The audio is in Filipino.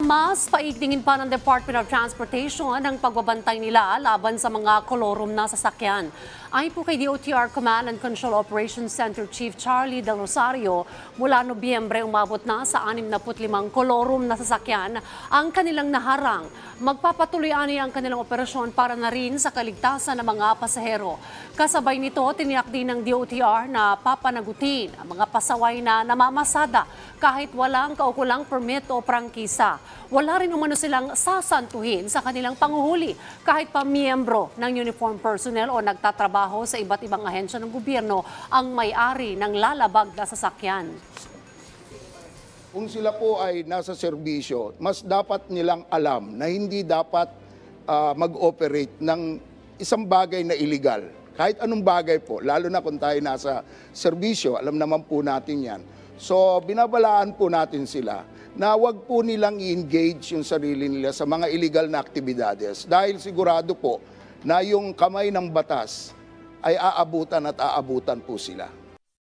Mas paigtingin pa ng Department of Transportation ang pagbabantay nila laban sa mga kolorum na sasakyan. Ayon po kay DOTR Command and Control Operations Center Chief Charlie Del Rosario, mula Nobyembre umabot na sa 65 kolorum na sasakyan ang kanilang naharang. Magpapatuloy ang kanilang operasyon para na rin sa kaligtasan ng mga pasahero. Kasabay nito, tiniyak din ng DOTR na papanagutin ang mga pasaway na namamasada kahit walang kaukulang permit o prangkisa. Wala rin umano silang sasantuhin sa kanilang panguhuli kahit pa miyembro ng uniform personnel o nagtatrabaho sa iba't ibang ahensya ng gobyerno ang may-ari ng lalabag na sasakyan. Kung sila po ay nasa serbisyo, mas dapat nilang alam na hindi dapat mag-operate ng isang bagay na illegal. Kahit anong bagay po, lalo na kung tayo nasa serbisyo, alam naman po natin yan. So, binabalaan po natin sila na wag po nilang i-engage yung sarili nila sa mga illegal na aktibidades. Dahil sigurado po na yung kamay ng batas ay aabutan at aabutan po sila.